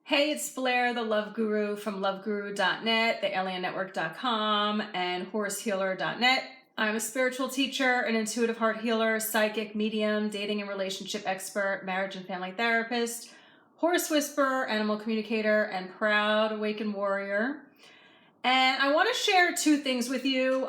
Hey, it's Blair, the Love Guru from loveguru.net, thealiennetwork.com, and horsehealer.net. I'm a spiritual teacher, an intuitive heart healer, psychic, medium, dating and relationship expert, marriage and family therapist, horse whisperer, animal communicator, and proud awakened warrior. And I want to share two things with you.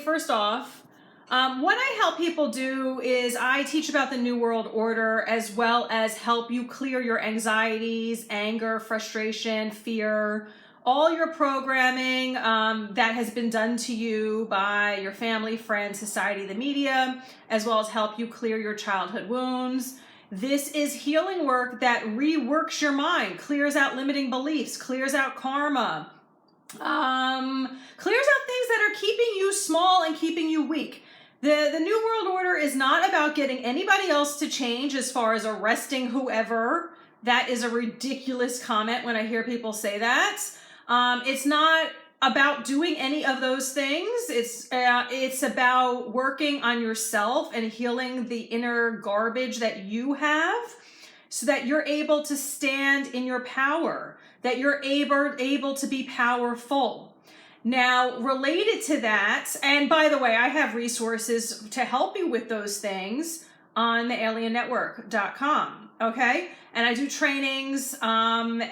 First off, what I help people do is I teach about the New World Order as well as help you clear your anxieties, anger, frustration, fear, all your programming that has been done to you by your family, friends, society, the media, as well as help you clear your childhood wounds. This is healing work that reworks your mind, clears out limiting beliefs, clears out karma, clears out things that are keeping you small and keeping you weak. The New World Order is not about getting anybody else to change as far as arresting whoever. That is a ridiculous comment when I hear people say that. It's not about doing any of those things. It's about working on yourself and healing the inner garbage that you have so that you're able to stand in your power, that you're able to be powerful. Now, related to that, and by the way, I have resources to help you with those things on thealiennetwork.com, okay? And I do trainings, and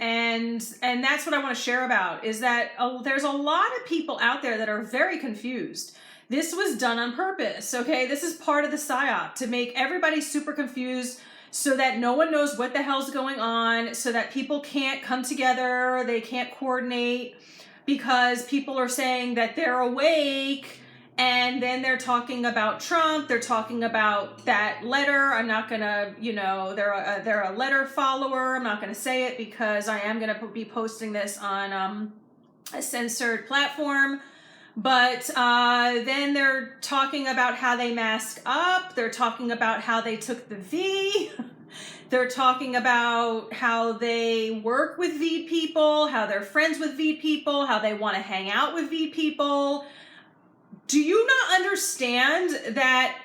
that's what I want to share about, is that there's a lot of people out there that are very confused. This was done on purpose, okay? This is part of the PSYOP, to make everybody super confused so that no one knows what the hell's going on, so that people can't come together, they can't coordinate, because people are saying that they're awake, and then they're talking about Trump, they're talking about that letter. I'm not gonna, they're a letter follower. I'm not gonna say it because I am gonna be posting this on a censored platform. But then they're talking about how they mask up. They're talking about how they took the V. They're talking about how they work with V people, how they're friends with V people, how they want to hang out with V people. Do you not understand that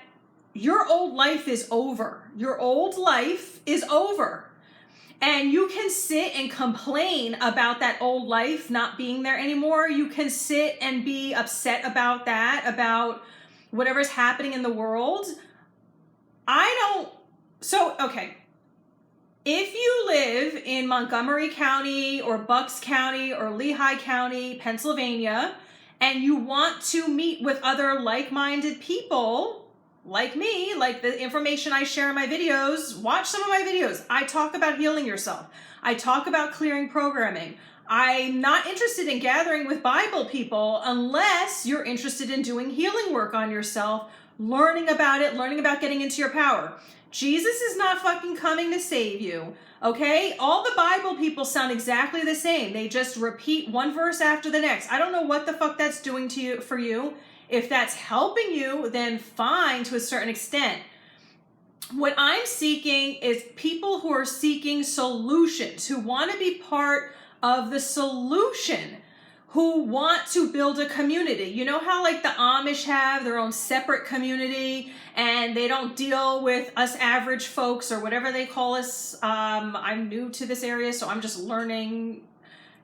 your old life is over? Your old life is over. And you can sit and complain about that old life not being there anymore. You can sit and be upset about that, about whatever's happening in the world. Okay. If you live in Montgomery County or Bucks County or Lehigh County, Pennsylvania, and you want to meet with other like-minded people, like me, like the information I share in my videos, watch some of my videos. I talk about healing yourself. I talk about clearing programming. I'm not interested in gathering with Bible people unless you're interested in doing healing work on yourself, learning about it, learning about getting into your power. Jesus is not fucking coming to save you, okay? All the Bible people sound exactly the same. They just repeat one verse after the next. I don't know what the fuck that's doing to you for you. If that's helping you, then fine to a certain extent. What I'm seeking is people who are seeking solutions, who want to be part of the solution, who want to build a community. You know how like the Amish have their own separate community and they don't deal with us average folks or whatever they call us. I'm new to this area, so I'm just learning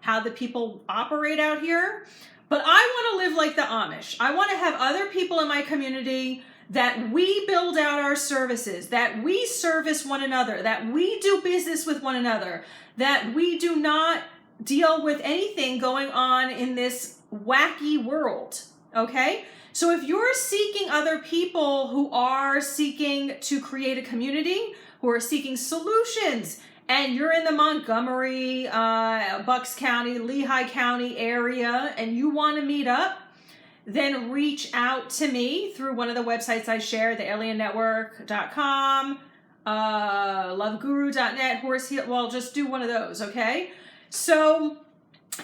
how the people operate out here. But I want to live like the Amish. I want to have other people in my community that we build out our services, that we service one another, that we do business with one another, that we do not deal with anything going on in this wacky world, okay? So if you're seeking other people who are seeking to create a community, who are seeking solutions, and you're in the Montgomery, Bucks County, Lehigh County area, and you want to meet up, then reach out to me through one of the websites I share, thealiennetwork.com, loveguru.net, just do one of those, okay? So,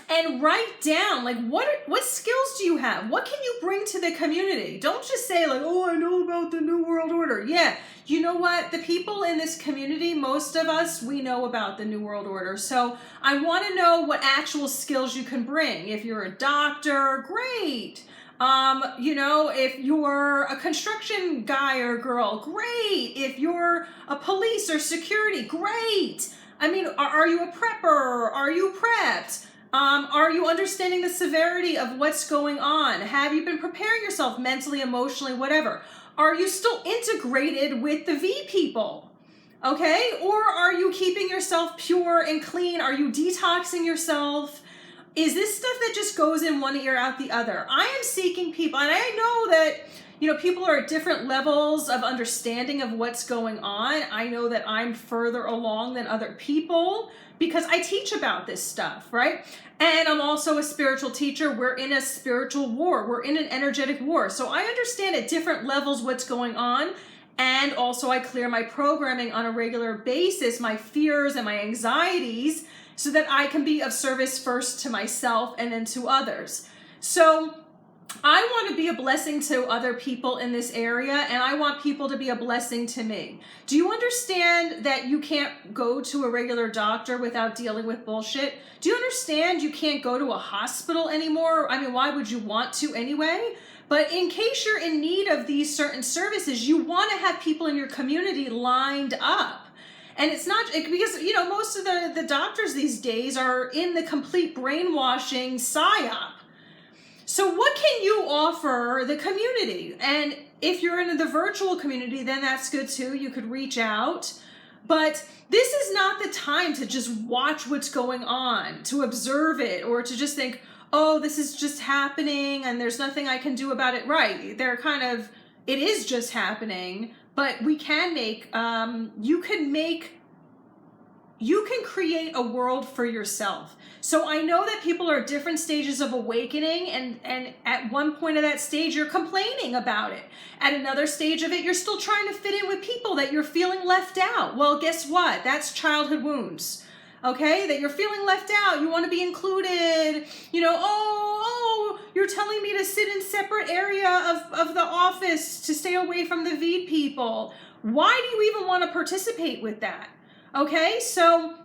and write down, like, what skills do you have? What can you bring to the community? Don't just say, like, oh, I know about the New World Order. Yeah, you know what? The people in this community, most of us, we know about the New World Order. So I want to know what actual skills you can bring. If you're a doctor, great. If you're a construction guy or girl, great. If you're a police or security, great. I mean, are you a prepper? Are you prepped? Are you understanding the severity of what's going on? Have you been preparing yourself mentally, emotionally, whatever? Are you still integrated with the V people? Okay? Or are you keeping yourself pure and clean? Are you detoxing yourself? Is this stuff that just goes in one ear out the other? I am seeking people, and I know that, you know, people are at different levels of understanding of what's going on. I know that I'm further along than other people because I teach about this stuff, right? And I'm also a spiritual teacher. We're in a spiritual war. We're in an energetic war. So I understand at different levels what's going on. And also I clear my programming on a regular basis, my fears and my anxieties, so that I can be of service first to myself and then to others. So I want to be a blessing to other people in this area, and I want people to be a blessing to me. Do you understand that you can't go to a regular doctor without dealing with bullshit? Do you understand you can't go to a hospital anymore? I mean, why would you want to anyway? But in case you're in need of these certain services, you want to have people in your community lined up. And it's not because, you know, most of the doctors these days are in the complete brainwashing psyop. So what can you offer the community? And if you're in the virtual community, then that's good too. You could reach out. But this is not the time to just watch what's going on, to observe it, or to just think, oh, this is just happening and there's nothing I can do about it. Right. It is just happening, but we can make, you can create a world for yourself. So I know that people are at different stages of awakening, and at one point of that stage, you're complaining about it. At another stage of it, you're still trying to fit in with people that you're feeling left out. Well, guess what? That's childhood wounds. Okay, that you're feeling left out. You want to be included. You know, you're telling me to sit in separate area of the office to stay away from the V people. Why do you even want to participate with that? Okay, so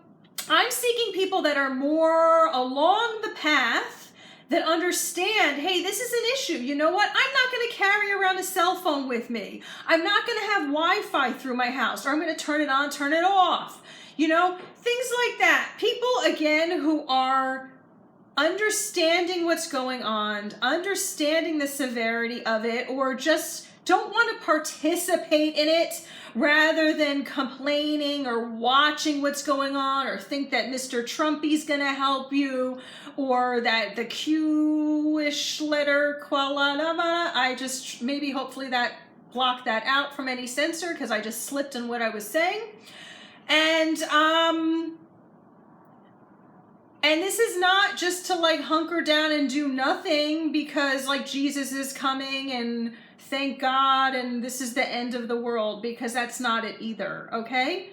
I'm seeking people that are more along the path, that understand, hey, this is an issue. You know what? I'm not going to carry around a cell phone with me. I'm not going to have Wi-Fi through my house, or I'm going to turn it on, turn it off. You know, things like that. People, again, who are understanding what's going on, understanding the severity of it, or just don't want to participate in it rather than complaining or watching what's going on, or think that Mr. Trumpy's going to help you, or that the Q-ish letter, hopefully that blocked that out from any censor because I just slipped in what I was saying. And this is not just to like hunker down and do nothing because like Jesus is coming and thank God and this is the end of the world, because that's not it either, okay?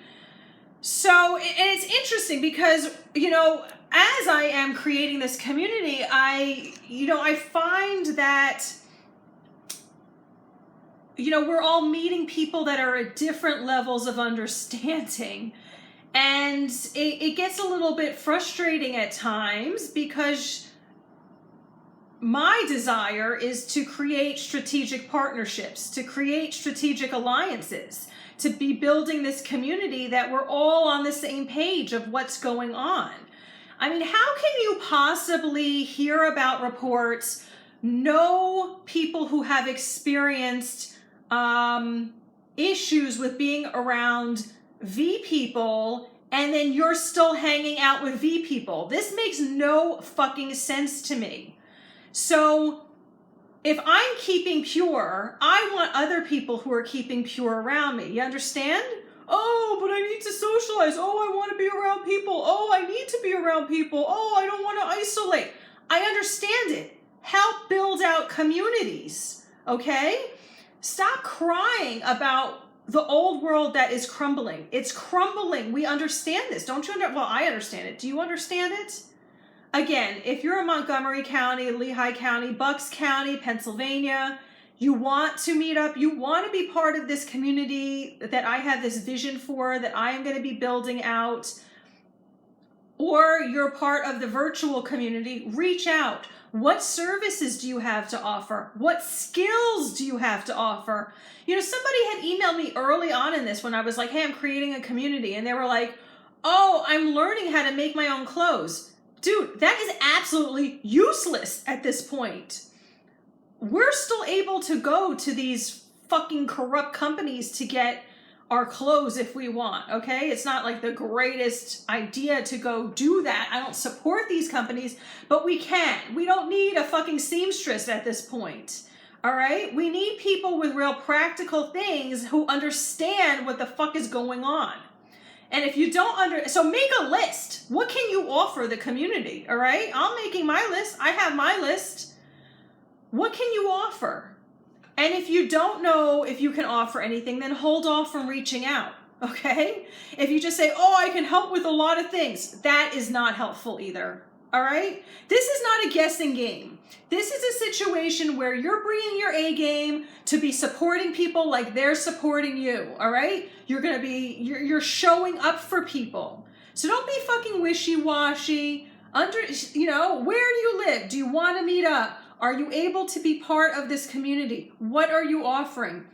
So, and it's interesting because, you know, as I am creating this community, I find that, you know, we're all meeting people that are at different levels of understanding. And it gets a little bit frustrating at times because my desire is to create strategic partnerships, to create strategic alliances, to be building this community that we're all on the same page of what's going on. I mean, how can you possibly hear about reports, know people who have experienced issues with being around V people, and then you're still hanging out with V people? This makes no fucking sense to me. So if I'm keeping pure, I want other people who are keeping pure around me. You understand? Oh, but I need to socialize. Oh, I want to be around people. Oh, I need to be around people. Oh, I don't want to isolate. I understand it. Help build out communities, okay? Stop crying about the old world that is crumbling. It's crumbling. We understand this. Don't you understand? Well, I understand it. Do you understand it? Again, if you're in Montgomery County, Lehigh County, Bucks County, Pennsylvania, you want to meet up, you want to be part of this community that I have this vision for, that I am going to be building out, or you're part of the virtual community, reach out. What services do you have to offer? What skills do you have to offer? You know, somebody had emailed me early on in this when I was like, hey, I'm creating a community. And they were like, Oh, I'm learning how to make my own clothes. Dude, that is absolutely useless at this point. We're still able to go to these fucking corrupt companies to get our clothes if we want, okay? It's not like the greatest idea to go do that. I don't support these companies, but we can. We don't need a fucking seamstress at this point, all right? We need people with real practical things who understand what the fuck is going on. And if you don't so make a list. What can you offer the community, all right? I'm making my list. I have my list. What can you offer? And if you don't know if you can offer anything, then hold off from reaching out, okay? If you just say, oh, I can help with a lot of things, that is not helpful either, all right? This is not a guessing game. This is a situation where you're bringing your A game to be supporting people like they're supporting you, all right? You're showing up for people. So don't be fucking wishy-washy. Where do you live? Do you want to meet up? Are you able to be part of this community? What are you offering?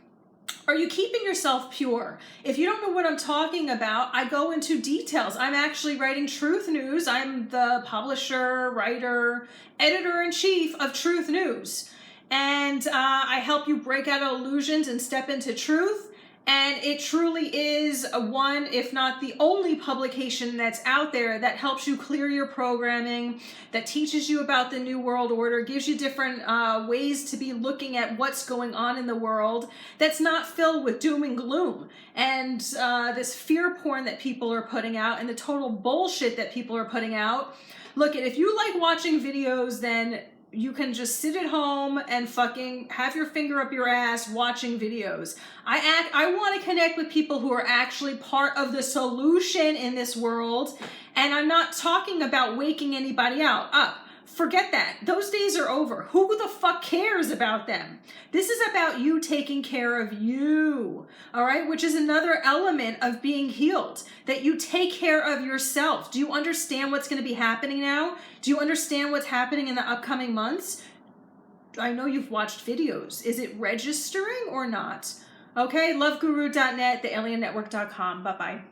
Are you keeping yourself pure? If you don't know what I'm talking about, I go into details. I'm actually writing Truth News. I'm the publisher, writer, editor-in-chief of Truth News. And I help you break out of illusions and step into truth. And it truly is one, if not the only publication that's out there that helps you clear your programming, that teaches you about the New World Order, gives you different ways to be looking at what's going on in the world, that's not filled with doom and gloom and this fear porn that people are putting out and the total bullshit that people are putting out. Look, if you like watching videos, then you can just sit at home and fucking have your finger up your ass watching videos. I want to connect with people who are actually part of the solution in this world, and I'm not talking about waking anybody up. Forget that. Those days are over. Who the fuck cares about them? This is about you taking care of you, all right? Which is another element of being healed, that you take care of yourself. Do you understand what's going to be happening now? Do you understand what's happening in the upcoming months? I know you've watched videos. Is it registering or not? Okay, loveguru.net, thealiennetwork.com. Bye-bye.